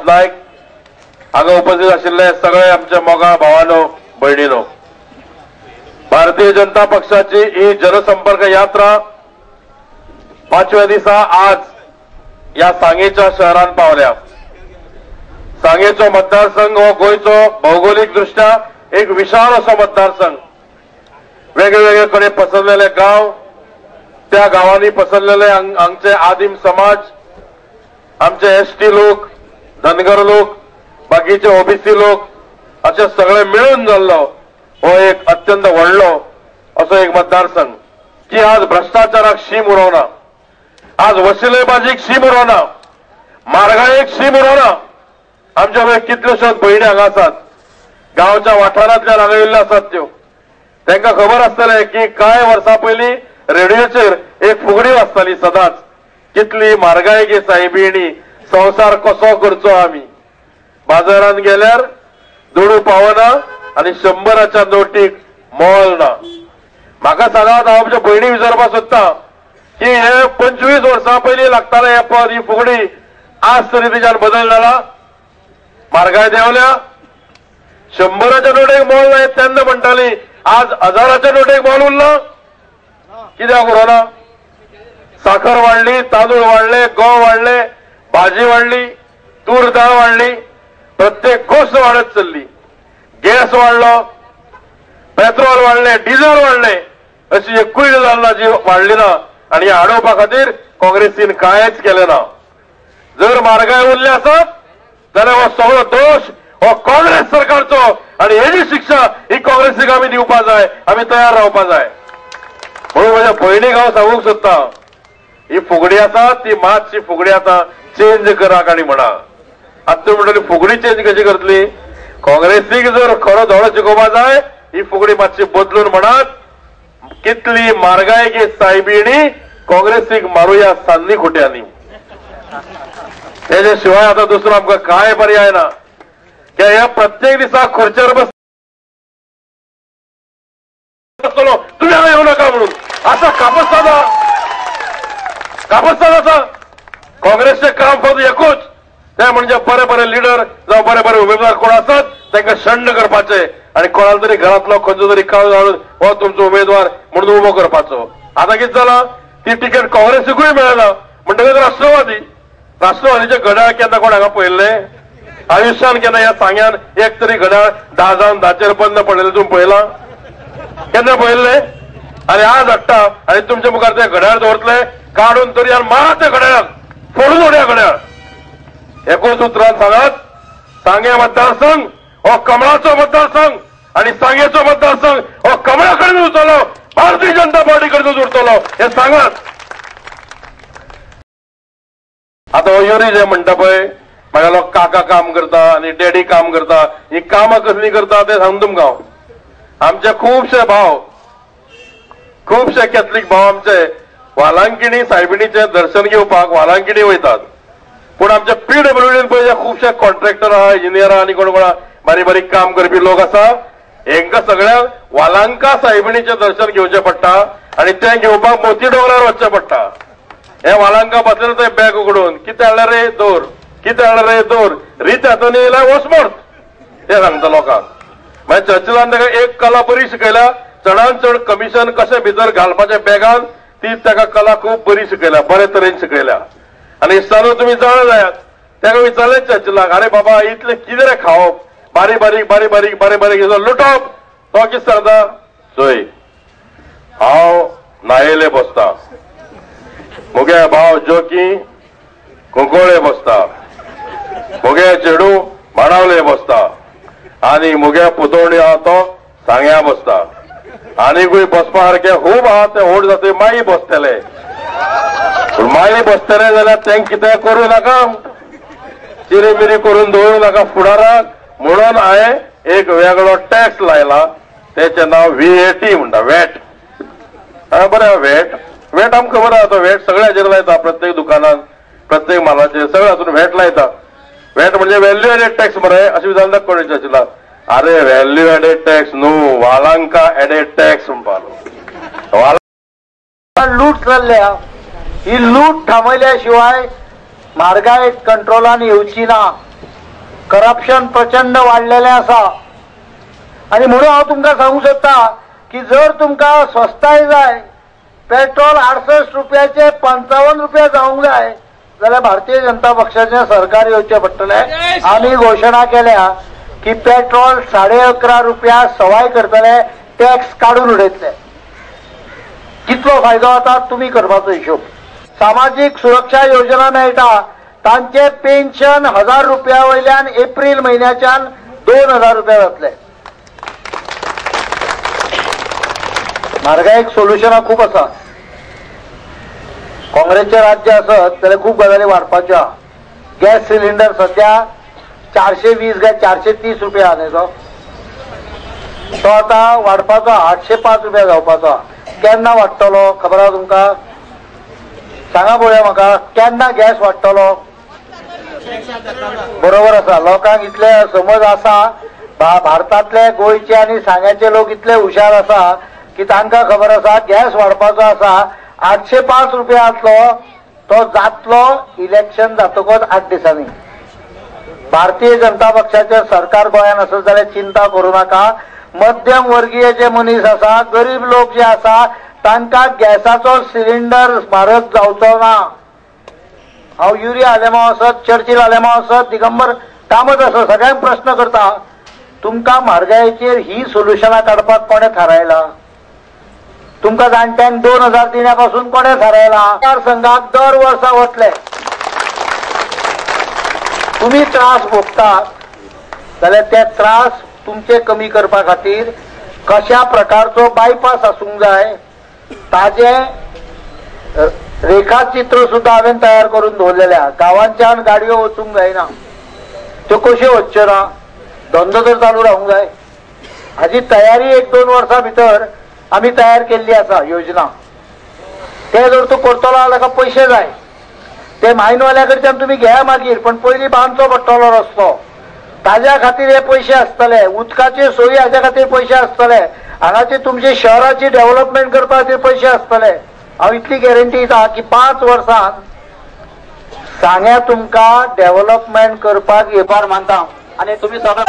नायक हांगा उपस्थित आशिल्ले सगळे आमचे मोगाळ भावांनो भयणींनो, भारतीय जनता पक्षाची ही जनसंपर्क यात्रा 5व्या दिसा आज या सांगेच्या शहरात पावल्या। सांगेचो मतदारसंघ हो गोयचो भौगोलिक दृष्ट्या एक विशाल असो मतदारसंघ। वेगवेगळे कडे पसरलेले गाव, त्या गावांनी पसरलेले आमचे आदिम समाज, आमचे एसटी लोक, धनगर लोक, बाकीचे ओबीसी लोक असे सगळे मिळून जाल्लो हो एक अत्यंत व्हडलो असो एक मतदारसंघ की आज भ्रष्टाचाराक शीम उरवना, आज वशिलेबाजीक शीम उरवना, म्हारगायेक शीम उरवना। आमच्या वेळी कितल्योश्योच भयणी हांगा आसात, गांवच्या वाठारांतल्यान हांगा येयल्ल्यो आसात त्यो। तांकां खबर आसतलें की कांय वर्सां पयलीं रेडिओचेर एक फुगडी वाजताली सदांच, कितली म्हारगाय गे सायबीणी, संवसार कसो करचो आमी। बाजारांत गेल्यार दुडू पावना आनी 100च्या नोटीक मोल ना। म्हाका सांगात, हांव आमच्या भयणी विचारपाक सोदतां की हे 25 वर्सां पयलीं लागतालें हे पद, ही फुगडी, आज तरी तेच्यान बदल जाला? म्हारगाय देंवल्या? 100च्या नोटेक मोल ना तेन्ना म्हणटाली, आज 1000च्या नोटेक मोल उरला? कित्याक उरना? साखर वाडली, तांदूळ वाडले, गंव वाडले, भाजी वाडली, तूर दाळ वाडली, प्रत्येक गोष्ट वाडत चल्ली। गॅस वाडलो, पेट्रोल वाडले, डिझेल वाडले, अशी एकूय गजाल ना जी वाडली ना। आनी हे हाडोवपा खातीर काँग्रेसीन कांयच केलें ना। जर म्हारगाय उरली आसत जाल्यार हो सगळो दोश हो काँग्रेस सरकारचो आनी हेजी शिक्षा ही काँग्रेसीक आमी दिवपा जाय, आमी तयार रावपा जाय। म्हणून म्हज्या भयणीक हांव सांगूंक सोदतां, ही फुगडी आसा ती मातशी फुगडी आसा, चेंज कराक आनी म्हणा। आतां तुमी म्हणटली फुगडी चेंज कशी करतली? काँग्रेसीक जर खरो धडो शिकोवपा जाय, ही फुगडी मातशी बदलून म्हणात, कितली म्हारगाय गे सायबीणी, काँग्रेसीक मारुया सान्नी खोट्यांनी। हेजे शिवाय आता दुसरो आमकां कांय पर्याय ना। ह्या प्रत्येक दिसा खुर्चेर बसतलो, तुमी हांगा येवं नाका म्हणून। आतां कापस्ताद आसा, काँग्रेसचें काम फक्त एकूच, ते म्हणजे बरे बरे लिडर जावं बरे बरे उमेदवार कोण आसत तांकां शंड करपाचे आनी कोणाला तरी घरांतलो खंयचो तरी काळ घालून हो तुमचो उमेदवार म्हणून उबो करपाचो। आतां कितें जाला, ती तिकेट काँग्रेसीकूय मेळना म्हणटकीच राष्ट्रवादीचे घड्याळ केन्ना कोण हांगा पळयल्ले? आयुश्यान केन्ना ह्या सांग्यान एक तरी घड्याळ 10 जावन 10चेर बंद पडलेले तुमी पळयला? केन्ना पळयल्ले? आनी आज हाडटा आनी तुमच्या मुखार ते घड्याळ दवरतले, काडून तरी आनी मारा ते घड्याळाक, फोडून उडया घड्याळ। एकूच उतरान सांगात, सांगे मतदारसंघ हो कमळाचो मतदारसंघ आनी सांगेचो मतदारसंघ हो कमळा कडेन उरतलो, भारतीय जनता पार्टी कडेन उरतलो, हे सांगात। आता हो युरी जे म्हणटा पळय, म्हाका लोक काका काम करता आनी डॅडी काम करता, ही कामां कसली करता ते सांगू तुमकां हांव। आमचे खुबशे भाव, खुबशे कॅथलीक भाव आमचे वालांकिणी सायबिणीचे दर्शन घेवपाक वालांकिणी वयतात। पूण आमच्या PWDन पळय खुबशे कॉन्ट्रॅक्टर आहा, इंजिनियर आहा आनी कोण कोण बारीक बारीक काम करपी लोक आसा, हेंकां सगळ्यांक वालांका सायबिणीचें दर्शन घेवचें पडटा आनी तें घेवपाक मोती डोंगरार वचचें पडटा। हे वालांका बसलेले थंय बॅग उगडून, कितें हाडलें रे दवर, कितें हाडलें रे दवर, रीत हातून येयल्यार वचमोड, ते सांगता लोकांक। मागीर चर्चिलान ताका एक कला बरी शिकयल्या, चडांत चड कमिशन कशें भितर घालपाचें बॅगान, ती ताका कला खूब बरी शिकयल्या, बरे तरेन शिकयल्या। आनी दिसतालो तुमी जाणा जायात, ताका विचारलें चर्चिलाक, अरे बाबा इतलें कितें रे खावप, बारीक बारीक लुटप? तो कितें सांगता, चोय हांव न्हायले बसता, मुगे भाव जोकी कुंकोळे बसता, मुगे चेडू माणावले बसता, आनी मुगे पुतोवणी आहा तो सांग्या बसता, आनीकूय बसपा सारखे खूब आहा, ते व्हड जातकीर माई बसतले। पूण माई बसतले जाल्यार तें कितें करूं नाका, चिरेमिरी करून दवरूं नाका फुडाराक, म्हणून हांवें एक वेगळो टॅक्स लायला, तेचें नांव VAT म्हणटा, वॅट। बरें, वॅट आमकां खबर आहा, तो वॅट सगळ्याचेर लायता, प्रत्येक दुकानात, प्रत्येक मालाचेर, सगळ्या हातून वॅट लायता। वॅट म्हणजे व्हॅल्यू एडेड टॅक्स मरे, अशें विचारता कोणी चर्चिला। अरे व्हॅल्यू एडेड टॅक्स न्हू, वालांका एडेड टॅक्स म्हणपालो। लूट चल्ल्या, ही लूट थांबयल्या शिवाय म्हारगाय कंट्रोलान येवची ना करप्शन प्रचंड वाढलेलें आसा आणि म्हणून हांव तुमकां सांगूंक सोदता की जर तुमकां स्वस्ताय जाय पेट्रोल 68 रुपयाचे 55 रुपया जावंक जाय जाल्यार भारतीय जनता पक्षाचें सरकार येवचें पडटलें। आमी घोशणा केल्या की पेट्रोल 11.5 रुपया सवाय करतले, टॅक्स काडून उडयतले। कितलो फायदो जाता तुमी करपाचो हिशोब। सामाजीक सुरक्षा योजना मेळटा तांचे पेन्शन 1000 रुपया वयल्यान एप्रिल म्हयन्याच्यान 2000 रुपया जातले। म्हारगायेक सोल्युशनां खूब आसा। काँग्रेसचे राज्य आसत जाल्यार खूब गजाली वाडपाच्यो। गॅस सिलिंडर सध्या 420 काय 430 रुपया न्ही तो आता वाडपाचो 805 रुपया जावपाचो। केन्ना वाडटलो खबर आहा तुमकां? सांगा पळोवया म्हाका, केन्ना गॅस वाडटलो? बरोबर आसा, लोकांक इतले समज आसा, भारतांतले गोंयचे आनी सांग्याचे लोक इतले हुशार आसा की तांकां खबर आसा गॅस वाडपाचो आसा 805 रुपया जातलो, तो जातलो इलेक्शन जातकच 8 दिसांनी। भारतीय जनता पक्षाचे सरकार गोंयांत आसत जाल्यार चिंता करूं नाका। मध्यम वर्गीय जे मनीस आसा, गरीब लोक जे आसा तांकां गॅसाचो सिलिंडर म्हारग जावचो ना। हांव युरिया आलेमांव आसत, चर्चिल आलेमांव आसत, दिगंबर कामत आसत, सगळ्यांक प्रश्न करता, तुमकां म्हारगायेचेर ही सोल्युशनां काडपाक कोणें थारायला? तुमकां जाणट्यांक 2000 दिल्या पासून कोणें थारायला? मतदारसंघाक दर वर्सा वतले। तुम्ही त्रास भोगतात जाल्यार ते त्रास तुमचे कमी करपा खातीर कशा प्रकारचो बायपास आसूंक जाय ताजे रेखाचित्र सुद्धा हांवें तयार करून दवरलेल्या। गांवांच्यान गाडयो वचूंक जायना, त्यो कश्यो वच्च्यो ना? धंदो तर चालू रावूंक जाय। हाची तयारी 1-2 वर्सां भितर आमी तयार केल्ली आसा योजना। ते जर तूं करतलो जाल्यार ताका पयशे जाय, ते मायनवाल्या कडच्यान तुमी घेया मागीर, पण पयलीं बांदचो पडटलो रस्तो, ताज्या खातीर हे पयशे आसतले, उदकाचे सोयी हाज्या खातीर पयशे आसतले, हांगाचे तुमचे शहराची डेव्हलपमेंट करपा खातीर पयशे आसतले। हांव इतली गॅरंटी दिता की 5 वर्सांत सांग्या तुमकां डेव्हलपमेंट करपाक येवपार मानता। आणि तुम्ही सगळं